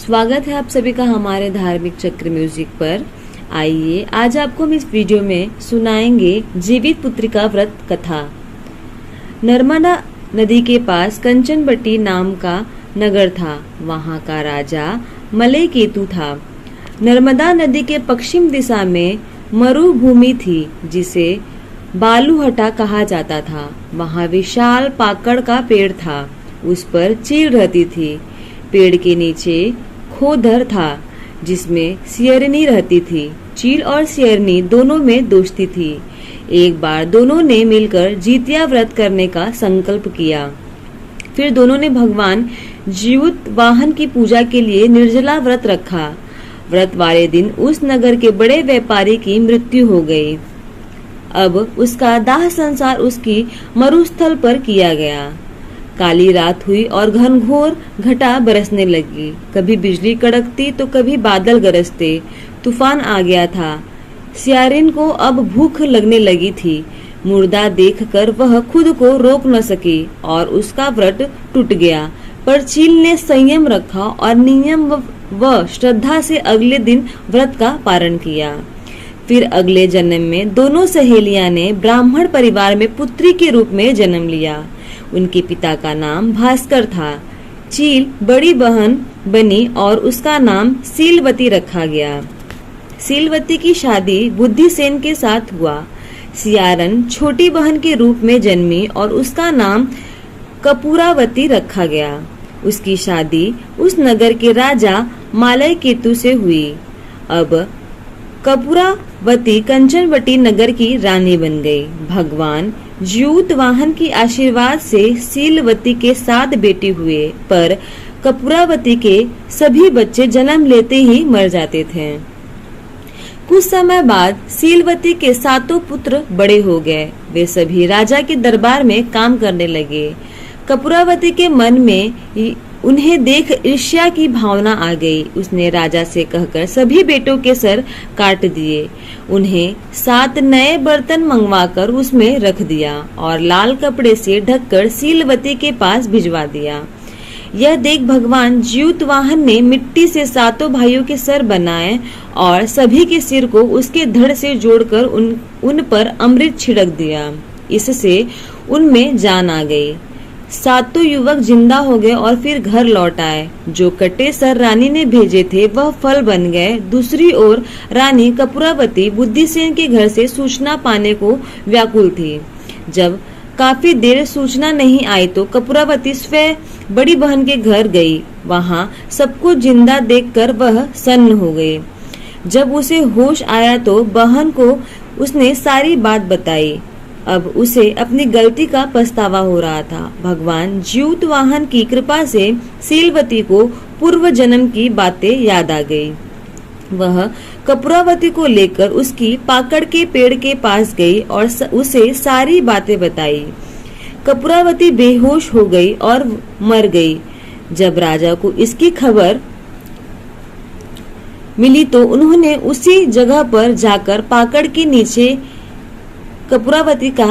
स्वागत है आप सभी का हमारे धार्मिक चक्र म्यूजिक पर। आइए आज आपको हम इस वीडियो में सुनाएंगे जीवित पुत्रिका व्रत कथा। नर्मदा नदी के पास कंचनबटी नाम का नगर था। वहाँ का राजा मलयकेतु था। नर्मदा नदी के पश्चिम दिशा में मरुभूमि थी जिसे बालूहटा कहा जाता था। वहाँ विशाल पाकड़ का पेड़ था। उस पर चील रहती थी। पेड़ के नीचे खोधर था जिसमें सियरनी रहती थी। चील और सियरनी दोनों में दोस्ती थी। एक बार दोनों ने मिलकर जितिया व्रत करने का संकल्प किया। फिर दोनों ने भगवान जीवित वाहन की पूजा के लिए निर्जला व्रत रखा। व्रत वाले दिन उस नगर के बड़े व्यापारी की मृत्यु हो गई। अब उसका दाह संस्कार उसकी मरुस्थल पर किया गया। काली रात हुई और घनघोर घटा बरसने लगी। कभी बिजली कड़कती तो कभी बादल गरजते। तूफान आ गया था। सियारिन को अब भूख लगने लगी थी। मुर्दा देखकर वह खुद को रोक न सकी और उसका व्रत टूट गया। पर चील ने संयम रखा और नियम व श्रद्धा से अगले दिन व्रत का पारण किया। फिर अगले जन्म में दोनों सहेलियां ने ब्राह्मण परिवार में पुत्री के रूप में जन्म लिया। उनके पिता का नाम भास्कर था। चील बड़ी बहन बनी और उसका नाम सीलवती रखा गया। सीलवती की शादी बुद्धिसेन के साथ हुआ। सियारन छोटी बहन के रूप में जन्मी और उसका नाम कपूरावती रखा गया। उसकी शादी उस नगर के राजा मलयकेतु से हुई। अब कपूरावती कंचनबटी नगर की रानी बन गई। भगवान जीवित वाहन की आशीर्वाद से सीलवती के 7 बेटे हुए, पर कपूरावती के सभी बच्चे जन्म लेते ही मर जाते थे। कुछ समय बाद सीलवती के 7 पुत्र बड़े हो गए। वे सभी राजा के दरबार में काम करने लगे। कपूरावती के मन में उन्हें देख ईर्ष्या की भावना आ गई। उसने राजा से कहकर सभी बेटों के सर काट दिए। उन्हें 7 नए बर्तन मंगवाकर उसमें रख दिया और लाल कपड़े से ढककर सीलवती के पास भिजवा दिया। यह देख भगवान जीवित वाहन ने मिट्टी से 7 भाइयों के सर बनाए और सभी के सिर को उसके धड़ से जोड़कर उन पर अमृत छिड़क दिया। इससे उनमें जान आ गई। 7 युवक जिंदा हो गए और फिर घर लौट आए। जो कटे सर रानी ने भेजे थे वह फल बन गए। दूसरी ओर रानी कपूरावती बुद्धिसेन के घर से सूचना पाने को व्याकुल थी। जब काफी देर सूचना नहीं आई तो कपूरावती स्वयं बड़ी बहन के घर गई। वहां सबको जिंदा देखकर वह सन्न हो गई। जब उसे होश आया तो बहन को उसने सारी बात बताई। अब उसे अपनी गलती का पछतावा हो रहा था। भगवान जीवित वाहन की कृपा से सीलवती को पूर्व जन्म की बातें याद आ गई। वह कपूरावती को लेकर उसकी पाकड़ के पेड़ के पास गई और उसे सारी बातें बताई। कपूरावती बेहोश हो गई और मर गई। जब राजा को इसकी खबर मिली तो उन्होंने उसी जगह पर जाकर पाकड़ के नीचे कपूरावती का